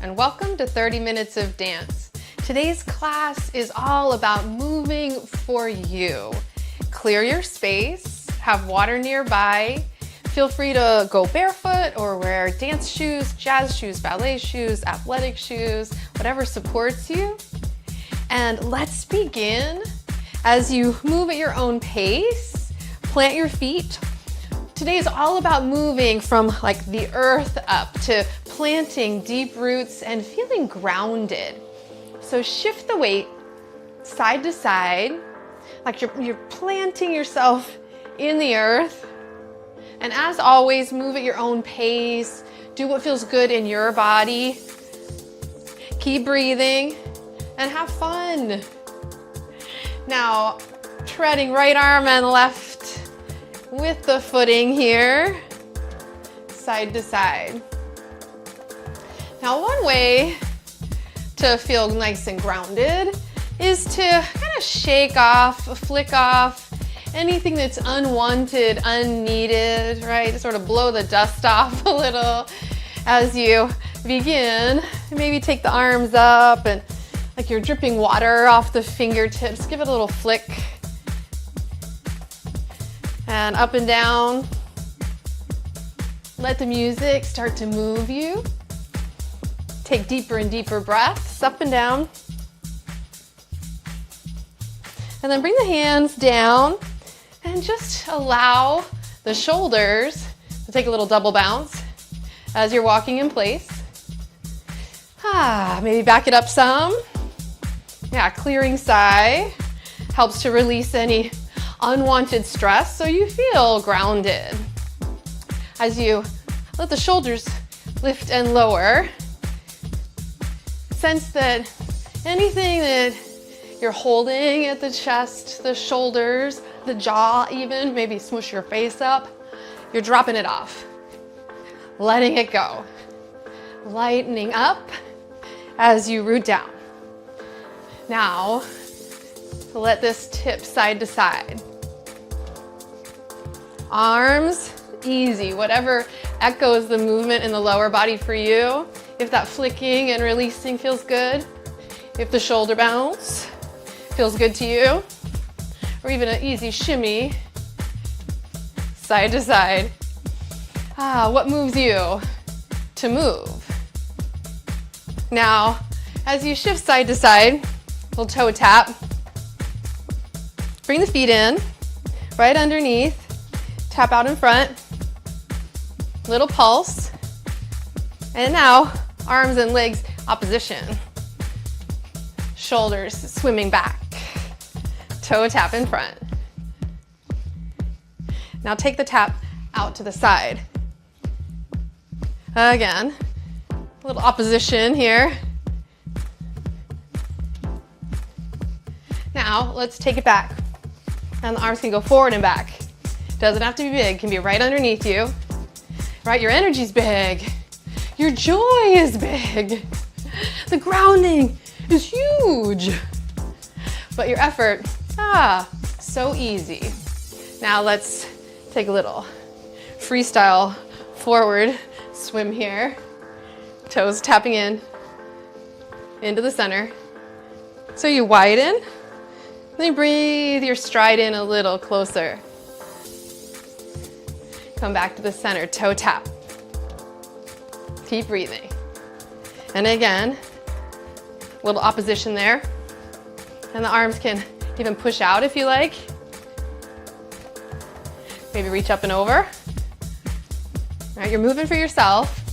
and welcome to 30 Minutes of Dance. Today's class is all about moving for you. Clear your space, have water nearby, feel free to go barefoot or wear dance shoes, jazz shoes, ballet shoes, athletic shoes, whatever supports you. And let's begin. As you move at your own pace, plant your feet. Today is all about moving from like the earth up to planting deep roots and feeling grounded. So shift the weight side to side, like you're planting yourself in the earth. And as always, move at your own pace. Do what feels good in your body. Keep breathing and have fun. Now, treading right arm and left with the footing here, side to side. Now, one way to feel nice and grounded is to kind of shake off, flick off anything that's unwanted, unneeded, right? Sort of blow the dust off a little as you begin. Maybe take the arms up and like you're dripping water off the fingertips. Give it a little flick. And up and down. Let the music start to move you. Take deeper and deeper breaths up and down. And then bring the hands down and just allow the shoulders to take a little double bounce as you're walking in place. Maybe back it up some. Yeah, clearing sigh helps to release any unwanted stress so you feel grounded. As you let the shoulders lift and lower, sense that anything that you're holding at the chest, the shoulders, the jaw even, maybe smush your face up, you're dropping it off, letting it go, lightening up as you root down. Now, let this tip side to side. Arms, easy, whatever echoes the movement in the lower body for you. If that flicking and releasing feels good, if the shoulder bounce feels good to you, or even an easy shimmy, side to side. What moves you to move? Now, as you shift side to side, little toe tap. Bring the feet in, right underneath, tap out in front, little pulse. And now, arms and legs opposition. Shoulders swimming back, toe tap in front. Now take the tap out to the side. Again, a little opposition here. Now, let's take it back. And the arms can go forward and back. Doesn't have to be big, can be right underneath you. Right, your energy's big. Your joy is big. The grounding is huge. But your effort, so easy. Now let's take a little freestyle forward swim here. Toes tapping in, into the center. So you widen. Then breathe your stride in a little closer. Come back to the center, toe tap. Keep breathing. And again, a little opposition there. And the arms can even push out if you like. Maybe reach up and over. All right, you're moving for yourself,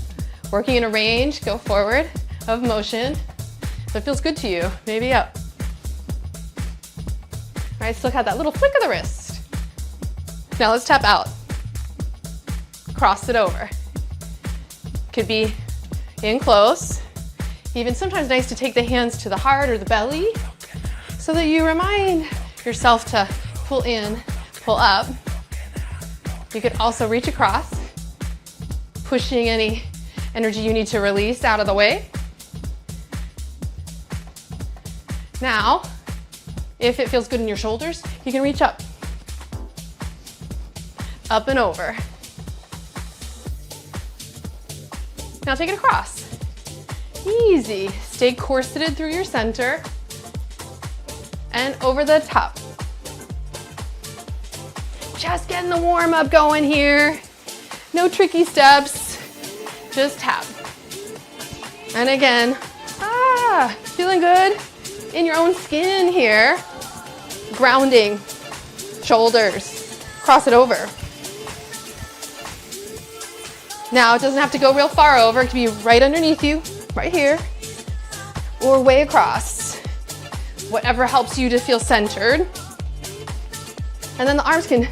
working in a range, go forward of motion. If it feels good to you, maybe up. All right, still got that little flick of the wrist. Now let's tap out. Cross it over. Could be in close. Even sometimes nice to take the hands to the heart or the belly so that you remind yourself to pull in, pull up. You could also reach across, pushing any energy you need to release out of the way. Now, if it feels good in your shoulders, you can reach up and over. Now take it across. easy. Stay corseted through your center and over the top. Just getting the warm up going here. No tricky steps, just tap. And again, feeling good in your own skin here. Grounding, shoulders, cross it over. Now it doesn't have to go real far over, it can be right underneath you, right here, or way across. Whatever helps you to feel centered. And then the arms can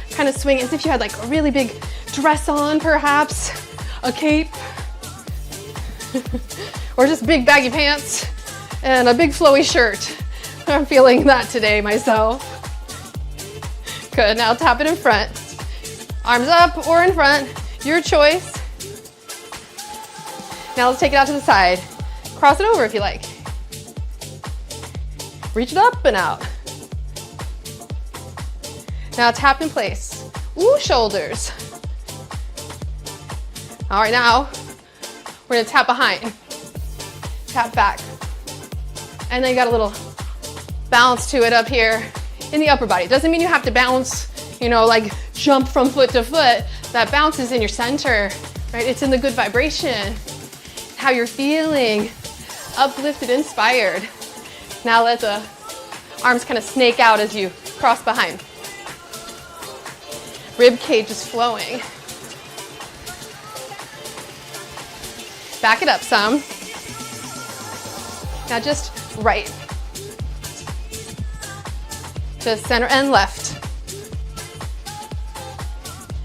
kind of swing as if you had like a really big dress on, perhaps, a cape, or just big baggy pants and a big flowy shirt. I'm feeling that today myself. Good, now tap it in front. Arms up or in front, your choice. Now let's take it out to the side. Cross it over if you like. Reach it up and out. Now tap in place. Ooh, shoulders. All right, now we're gonna tap behind. Tap back. And then you got a little bounce to it up here in the upper body. Doesn't mean you have to bounce, you know, like jump from foot to foot. That bounce is in your center, right? It's in the good vibration, how you're feeling, uplifted, inspired. Now let the arms kind of snake out as you cross behind. Rib cage is flowing. Back it up some. Now just right. Just center and left.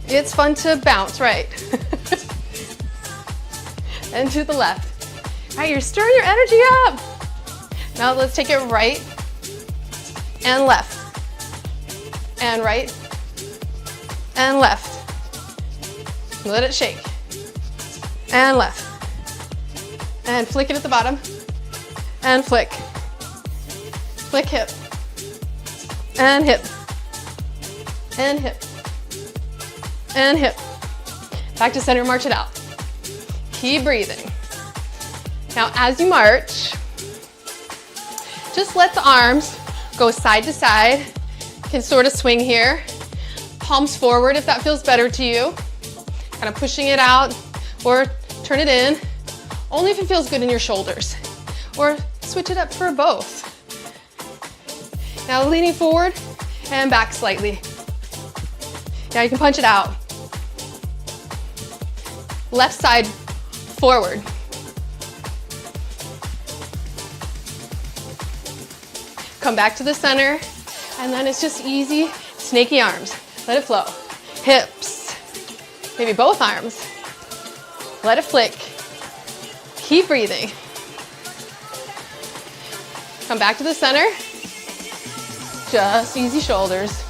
It's fun to bounce, right? And to the left. All right, you're stirring your energy up. Now let's take it right and left. And right and left. Let it shake. And left. And flick it at the bottom. And flick. Flick hip. And hip. And hip. And hip. Back to center, march it out. Keep breathing. Now as you march, just let the arms go side to side. You can sort of swing here. Palms forward if that feels better to you. Kind of pushing it out or turn it in. Only if it feels good in your shoulders. Or switch it up for both. Now leaning forward and back slightly. Now you can punch it out. Left side forward. Come back to the center, and then it's just easy, snaky arms. Let it flow. Hips, maybe both arms. Let it flick. Keep breathing. Come back to the center. Just easy shoulders.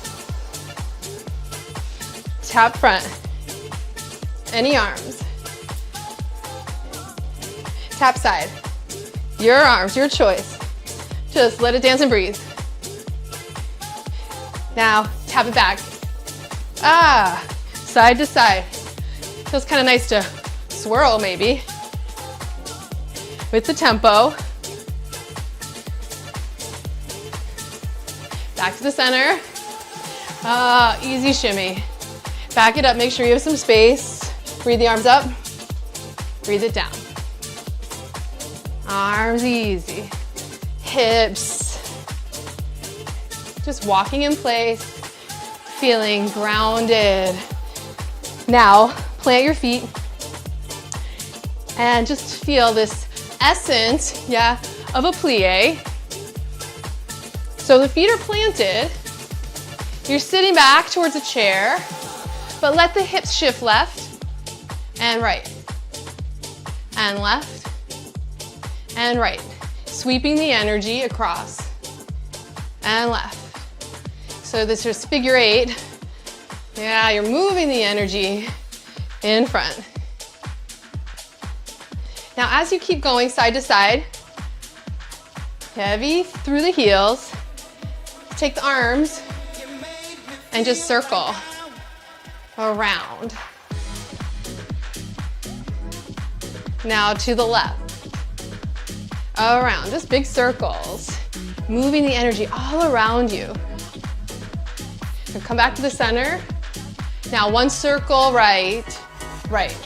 Tap front. Any arms. Tap side. Your arms, your choice. Just let it dance and breathe. Now, tap it back. Side to side. Feels kind of nice to swirl maybe. With the tempo. Back to the center. Easy shimmy. Back it up, make sure you have some space. Breathe the arms up. Breathe it down. Arms easy. Hips. Just walking in place, feeling grounded. Now, plant your feet and just feel this essence, of a plie. So the feet are planted. You're sitting back towards a chair, but let the hips shift left and right, and left and right. Sweeping the energy across and left. So this is figure eight. Yeah, you're moving the energy in front. Now as you keep going side to side, heavy through the heels, take the arms and just circle around. Now to the left. around, just big circles, moving the energy all around you. And come back to the center. Now one circle, right, right.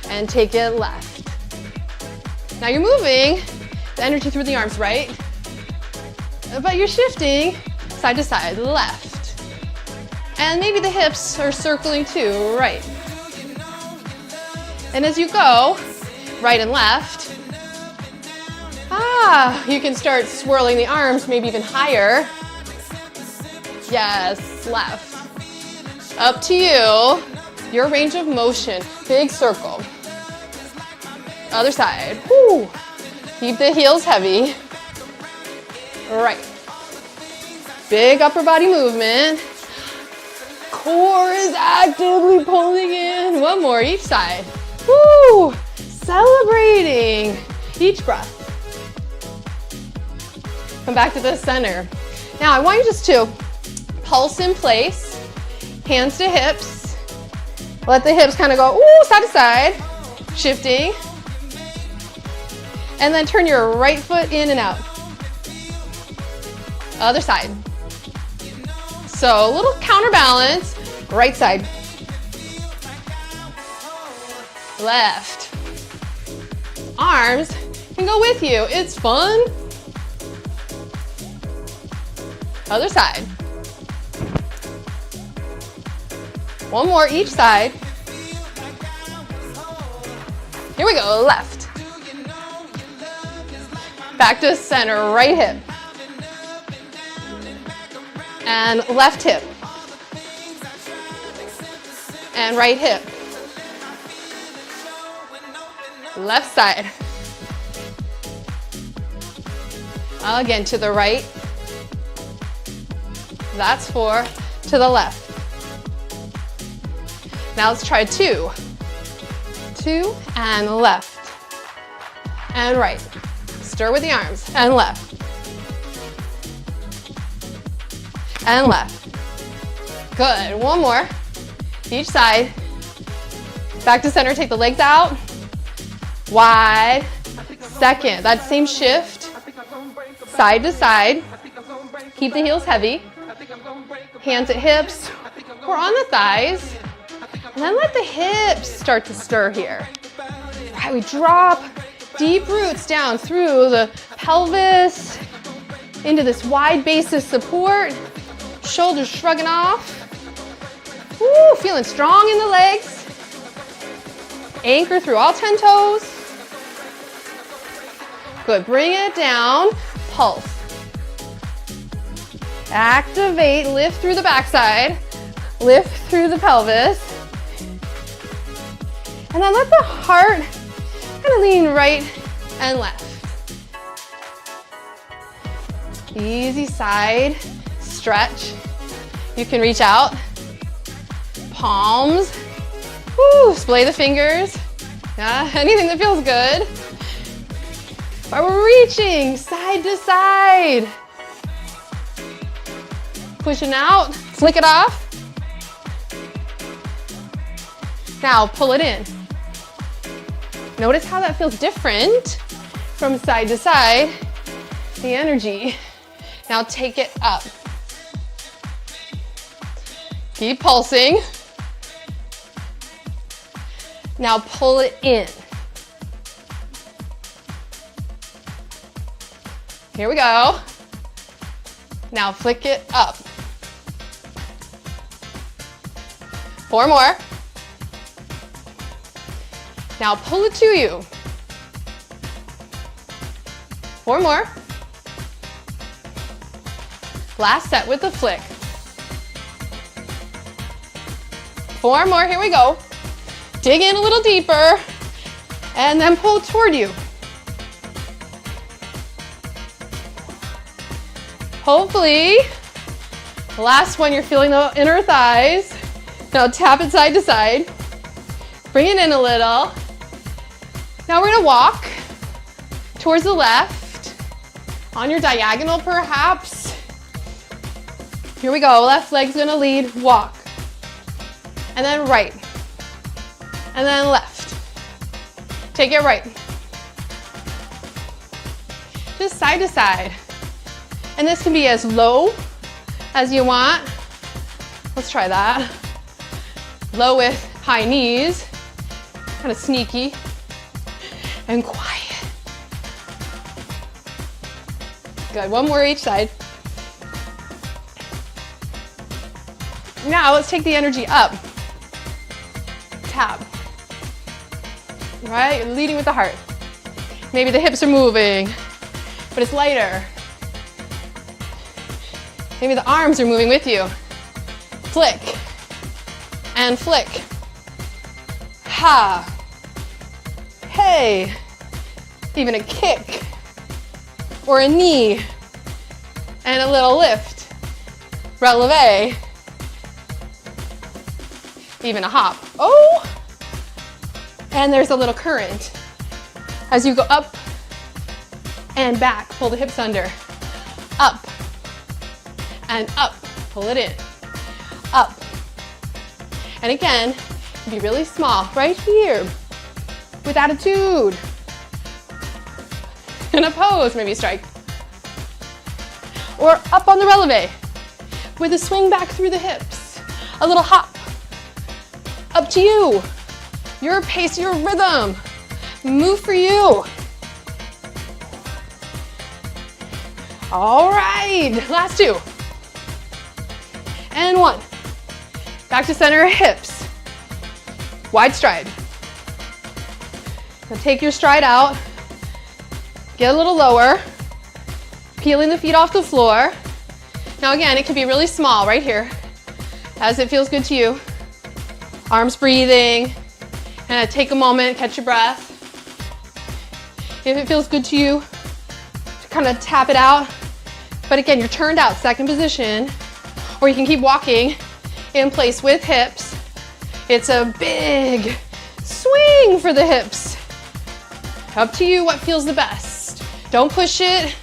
And take it left. Now you're moving the energy through the arms, right? But you're shifting side to side, left. And maybe the hips are circling too, right. And as you go, right and left, you can start swirling the arms, maybe even higher. Yes, left. Up to you, your range of motion, big circle. Other side, woo. Keep the heels heavy. Right. Big upper body movement. Core is actively pulling in. One more each side. Woo! Celebrating each breath. Come back to the center. Now I want you just to pulse in place, hands to hips. Let the hips kind of go ooh, side to side, shifting. And then turn your right foot in and out. Other side. So a little counterbalance, right side. Left. Arms can go with you. It's fun. Other side. One more each side. Here we go, left. Back to center, right hip. And left hip. And right hip. Left side. Again, to the right. That's 4. To the left. Now let's try 2. 2 and left. And right. Stir with the arms. And left. And left. Good. One more. Each side. Back to center. Take the legs out. Wide. Second. That same shift. Side to side. Keep the heels heavy. Hands at hips or on the thighs. And then let the hips start to stir here. Right, we drop deep roots down through the pelvis into this wide base of support. Shoulders shrugging off. Woo, feeling strong in the legs. Anchor through all 10 toes. Good, bring it down. Pulse. Activate, lift through the backside. Lift through the pelvis. And then let the heart kind of lean right and left. Easy side stretch. You can reach out. Palms. Woo, splay the fingers. Yeah, anything that feels good. But we're reaching side to side. Pushing out, flick it off. Now pull it in. Notice how that feels different from side to side, the energy. Now take it up. Keep pulsing. Now pull it in. Here we go. Now flick it up. 4 more. Now pull it to you. 4 more. Last set with the flick. 4 more, here we go. Dig in a little deeper and then pull toward you. Hopefully, the last one you're feeling the inner thighs. Now tap it side to side. Bring it in a little. Now we're gonna walk towards the left, on your diagonal perhaps. Here we go, left leg's gonna lead, walk. And then right, and then left. Take it right, just side to side. And this can be as low as you want. Let's try that. Low with high knees, kind of sneaky and quiet. Good, one more each side. Now let's take the energy up. Tap. All right, you're leading with the heart. Maybe the hips are moving, but it's lighter. Maybe the arms are moving with you. Flick and flick. Ha. Hey. Even a kick or a knee and a little lift. Releve. Even a hop. Oh. And there's a little current. As you go up and back, pull the hips under. Up and up. Pull it in. Up. And again, be really small, right here, with attitude. In a pose, maybe strike. Or up on the releve, with a swing back through the hips. A little hop. Up to you. Your pace, your rhythm. Move for you. All right, last two. And one. Back to center, hips. Wide stride. Now take your stride out. Get a little lower. Peeling the feet off the floor. Now again, it can be really small right here, as it feels good to you. Arms breathing. And take a moment, catch your breath. If it feels good to you, kind of tap it out. But again, you're turned out, second position. Or you can keep walking in place with hips. It's a big swing for the hips. Up to you what feels the best. Don't push it.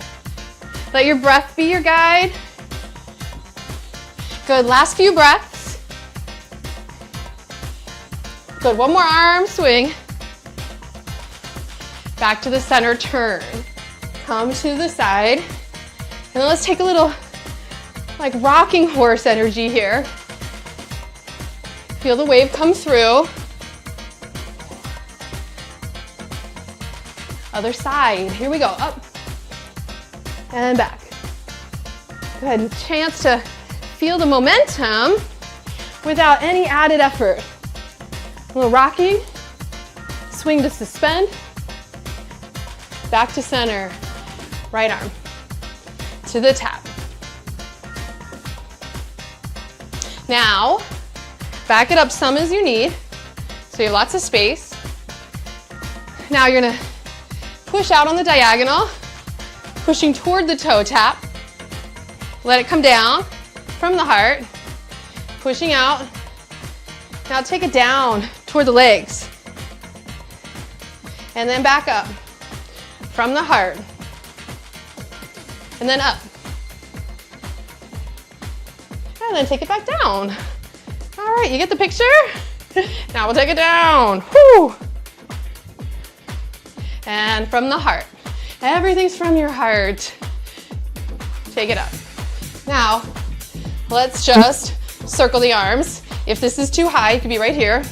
Let your breath be your guide. Good, last few breaths. Good, one more arm swing. Back to the center, turn. Come to the side. And then let's take a little like rocking horse energy here. Feel the wave come through. Other side, here we go, up and back. Good, chance to feel the momentum without any added effort. A little rocking, swing to suspend, back to center, right arm to the tap. Now, back it up some as you need, so you have lots of space. Now you're gonna push out on the diagonal, pushing toward the toe tap. Let it come down from the heart, pushing out. Now take it down toward the legs. And then back up from the heart. And then up. And then take it back down. All right, you get the picture? Now we'll take it down. Whew. And from the heart. Everything's from your heart. Take it up. Now, let's just circle the arms. If this is too high, it could be right here.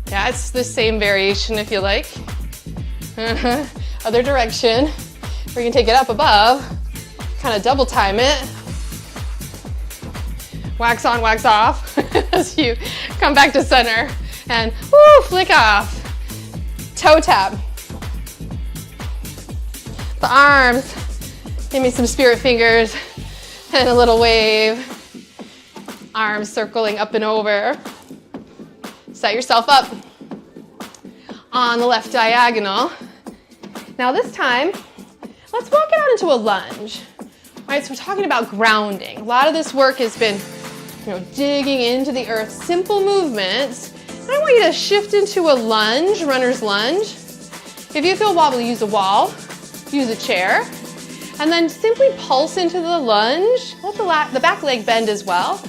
Yeah, it's the same variation if you like. Other direction. Or you can take it up above. Kind of double time it. Wax on, wax off as you come back to center. And woo, flick off. Toe tap. The arms. Give me some spirit fingers and a little wave. Arms circling up and over. Set yourself up on the left diagonal. Now this time, let's walk it out into a lunge. All right, so we're talking about grounding. A lot of this work has been, digging into the earth, simple movements. And I want you to shift into a lunge, runner's lunge. If you feel wobbly, use a wall, use a chair, and then simply pulse into the lunge. Let the back leg bend as well,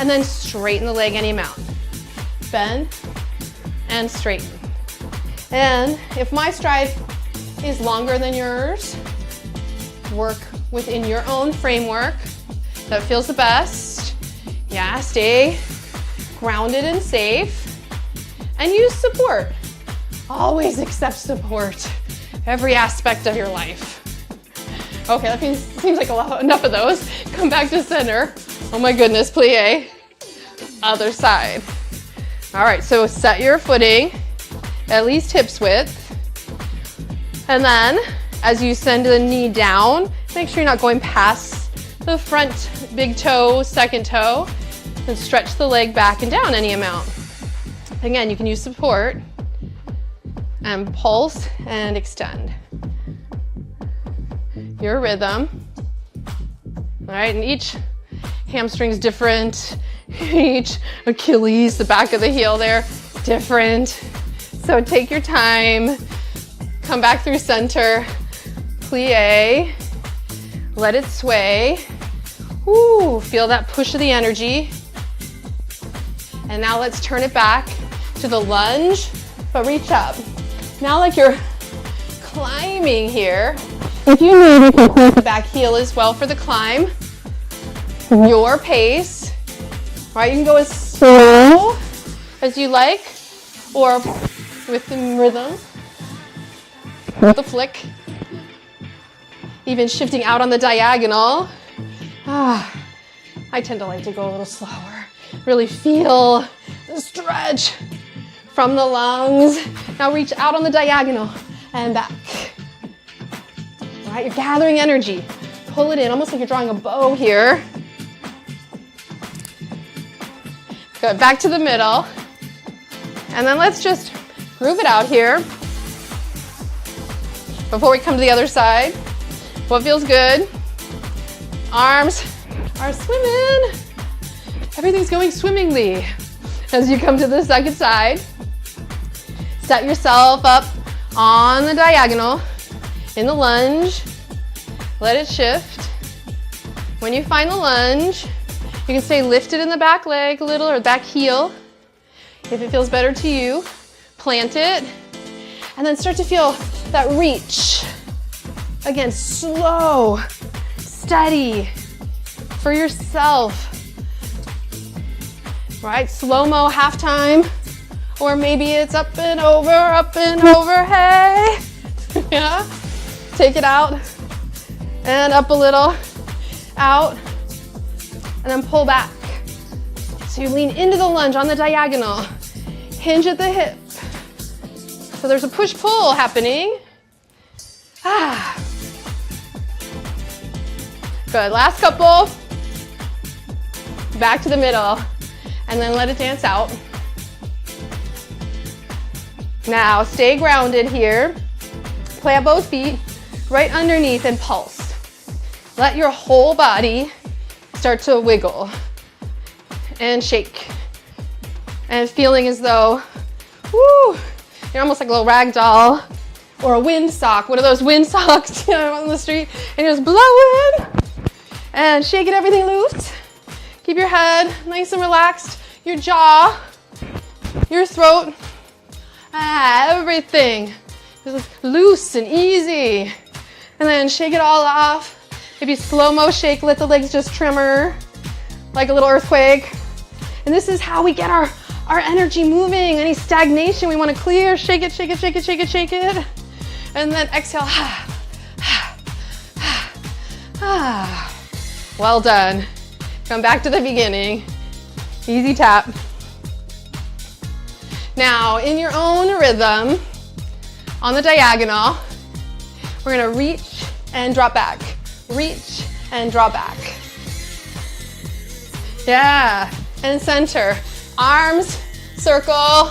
and then straighten the leg any amount. Bend and straighten. And if my stride is longer than yours, Work within your own framework that feels the best. Yeah, stay grounded and safe. And use support. Always accept support. Every aspect of your life. Okay, that seems like enough of those. Come back to center. Oh my goodness, plie. Other side. All right, so set your footing, at least hips width. And then, as you send the knee down, make sure you're not going past the front big toe, second toe, and stretch the leg back and down any amount. Again, you can use support and pulse and extend. Your rhythm. All right, and each hamstring's different. Each Achilles, the back of the heel there, different. So take your time. Come back through center. Plie. Let it sway. Ooh, feel that push of the energy. And now let's turn it back to the lunge, but reach up. Now like you're climbing here. If you need, you can pull the back heel as well for the climb. Your pace. All right, you can go as slow as you like, or with the rhythm, with the flick. Even shifting out on the diagonal. I tend to like to go a little slower. Really feel the stretch from the lungs. Now reach out on the diagonal and back. All right, you're gathering energy. Pull it in, almost like you're drawing a bow here. Good, back to the middle. And then let's just groove it out here. Before we come to the other side, what feels good? Arms are swimming. Everything's going swimmingly. As you come to the second side, set yourself up on the diagonal in the lunge. Let it shift. When you find the lunge, you can stay lifted in the back leg a little, or back heel. If it feels better to you, plant it. And then start to feel that reach. Again, slow, steady for yourself. Right, slow-mo halftime. Or maybe it's up and over, hey. Yeah, take it out and up a little, out, and then pull back. So you lean into the lunge on the diagonal, hinge at the hip. So there's a push-pull happening. Good, last couple. Back to the middle, and then let it dance out. Now stay grounded here. Plant both feet right underneath and pulse. Let your whole body start to wiggle and shake. And feeling as though, woo, you're almost like a little rag doll or a wind sock, one of those wind socks on the street, and you're just blowing and shaking everything loose. Keep your head nice and relaxed, your jaw, your throat, everything is loose and easy. And then shake it all off. Maybe slow-mo shake, let the legs just tremor like a little earthquake. And this is how we get our energy moving. Any stagnation we want to clear, shake it, shake it, shake it, shake it, shake it. And then exhale. Well done. Come back to the beginning. Easy tap. Now, in your own rhythm, on the diagonal, we're gonna reach and drop back. Reach and drop back. Yeah, and center. Arms, circle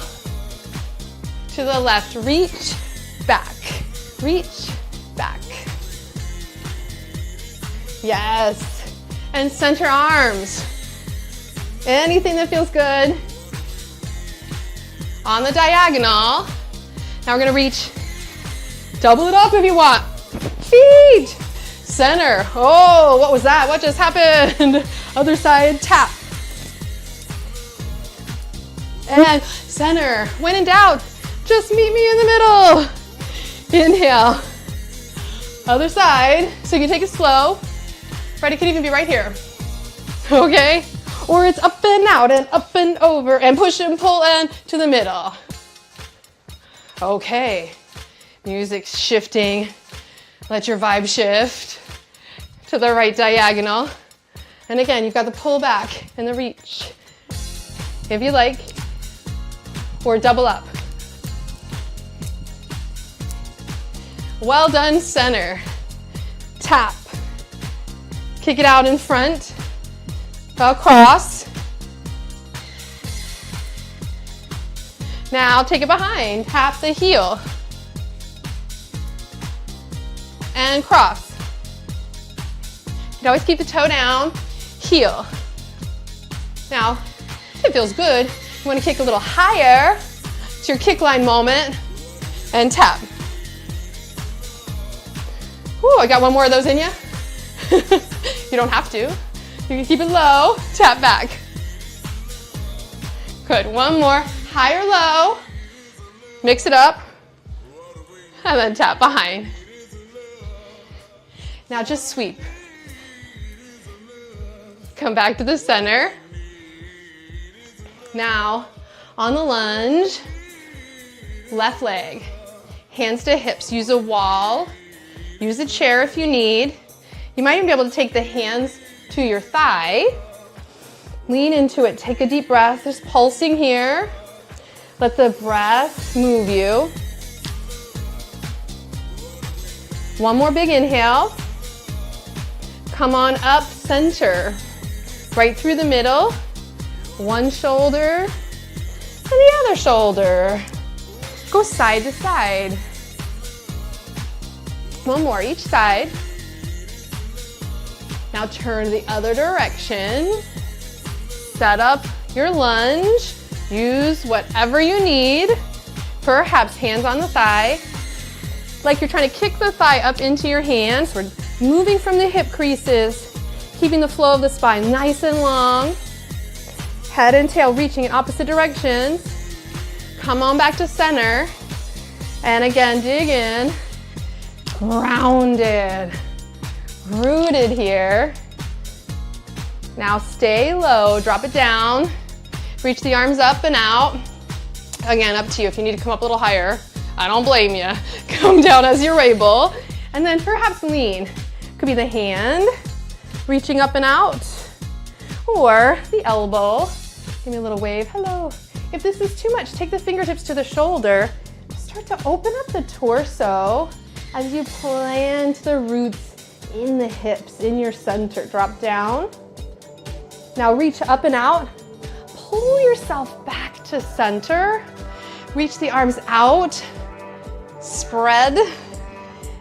to the left. Reach, back. Reach, back. Yes, and center arms. Anything that feels good. On the diagonal. Now we're gonna reach, double it up if you want. Feet, center. Oh, what was that? What just happened? Other side, tap. And center. When in doubt, just meet me in the middle. Inhale. Other side. So you can take it slow. Right, it could even be right here. Okay? Or it's up and out and up and over and push and pull and to the middle. Okay. Music's shifting. Let your vibe shift to the right diagonal. And again, you've got the pull back and the reach, if you like, or double up. Well done, center. Tap. Kick it out in front. Across. Now take it behind. Tap the heel. And cross. You can always keep the toe down. Heel. Now, if it feels good, you want to kick a little higher. It's your kick line moment. And tap. Ooh, I got one more of those in you. You don't have to. You can keep it low, tap back. Good, one more, high or low. Mix it up, and then tap behind. Now just sweep. Come back to the center. Now, on the lunge, left leg, hands to hips. Use a wall, use a chair if you need. You might even be able to take the hands to your thigh. Lean into it, take a deep breath. There's pulsing here. Let the breath move you. One more big inhale. Come on up, center. Right through the middle. One shoulder and the other shoulder. Go side to side. One more, each side. Now turn the other direction. Set up your lunge. Use whatever you need. Perhaps hands on the thigh. Like you're trying to kick the thigh up into your hands. We're moving from the hip creases, keeping the flow of the spine nice and long. Head and tail reaching in opposite directions. Come on back to center. And again, dig in. Grounded. Rooted here. Now stay low, drop it down. Reach the arms up and out. Again, up to you. If you need to come up a little higher, I don't blame you. Come down as you're able. And then perhaps lean. Could be the hand, reaching up and out, or the elbow. Give me a little wave, hello. If this is too much, take the fingertips to the shoulder. Start to open up the torso as you plant the roots in the hips, in your center. Drop down. Now reach up and out. Pull yourself back to center. Reach the arms out. Spread.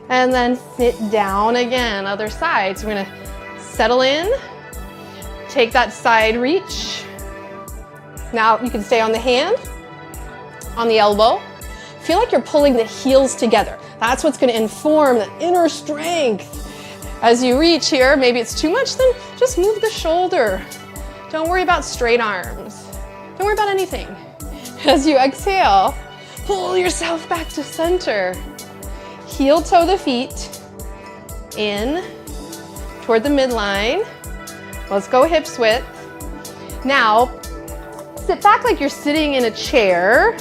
And then sit down again. Other side. So we're going to settle in. Take that side reach. Now you can stay on the hand, on the elbow. Feel like you're pulling the heels together. That's what's going to inform the inner strength. As you reach here, maybe it's too much, then just move the shoulder. Don't worry about straight arms. Don't worry about anything. As you exhale, pull yourself back to center. Heel toe the feet in toward the midline. Let's go hips width. Now, sit back like you're sitting in a chair,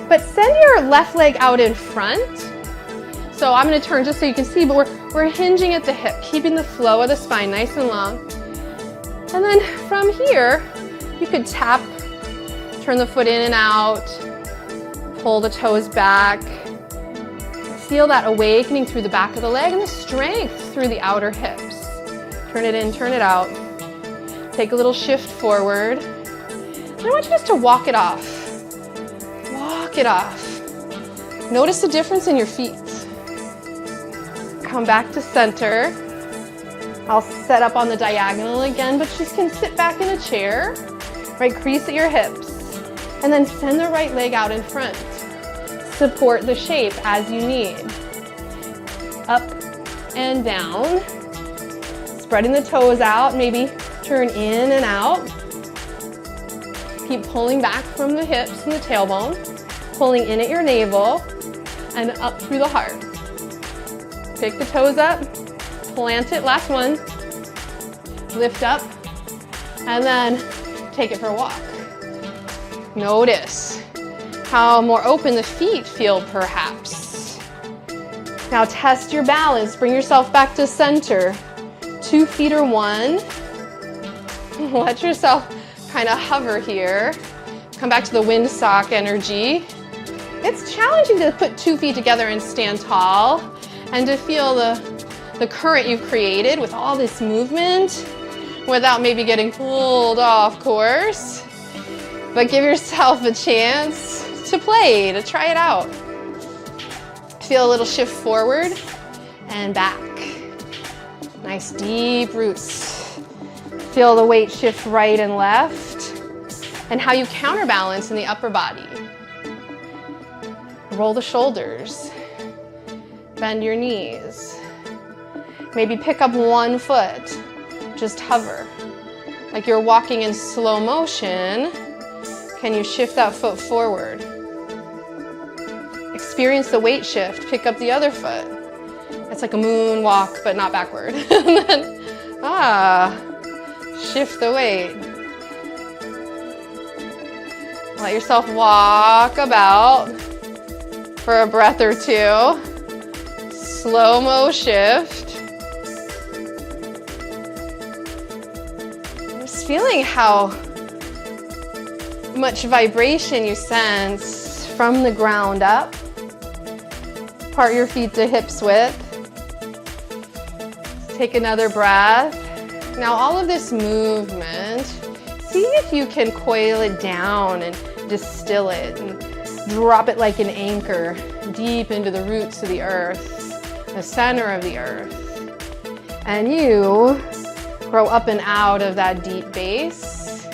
but send your left leg out in front. So I'm going to turn just so you can see, but we're hinging at the hip, keeping the flow of the spine nice and long. And then from here, you could tap, turn the foot in and out, pull the toes back. Feel that awakening through the back of the leg and the strength through the outer hips. Turn it in, turn it out. Take a little shift forward. And I want you just to walk it off. Walk it off. Notice the difference in your feet. Come back to center. I'll set up on the diagonal again, but you can sit back in a chair. Right crease at your hips. And then send the right leg out in front. Support the shape as you need. Up and down. Spreading the toes out, maybe turn in and out. Keep pulling back from the hips and the tailbone. Pulling in at your navel and up through the heart. Pick the toes up, plant it, last one. Lift up, and then take it for a walk. Notice how more open the feet feel perhaps. Now test your balance, bring yourself back to center. 2 feet or 1. Let yourself kind of hover here. Come back to the windsock energy. It's challenging to put 2 feet together and stand tall and to feel the current you've created with all this movement without maybe getting pulled off course. But give yourself a chance to play, to try it out. Feel a little shift forward and back. Nice deep roots. Feel the weight shift right and left, and how you counterbalance in the upper body. Roll the shoulders, bend your knees. Maybe pick up 1 foot, just hover. Like you're walking in slow motion, can you shift that foot forward? Experience the weight shift, pick up the other foot. It's like a moonwalk, but not backward. And then, shift the weight. Let yourself walk about for a breath or 2. Slow-mo shift. Just feeling how much vibration you sense from the ground up. Part your feet to hips width. Take another breath. Now all of this movement, see if you can coil it down and distill it and drop it like an anchor deep into the roots of the earth, the center of the earth. And you grow up and out of that deep base.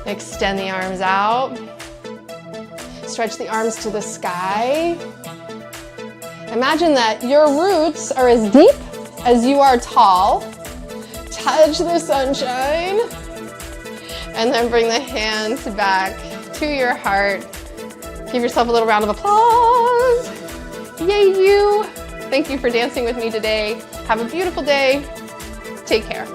Extend the arms out. Stretch the arms to the sky. Imagine that your roots are as deep as you are tall. Touch the sunshine. And then bring the hands back to your heart. Give yourself a little round of applause. Yay, you. Thank you for dancing with me today. Have a beautiful day. Take care.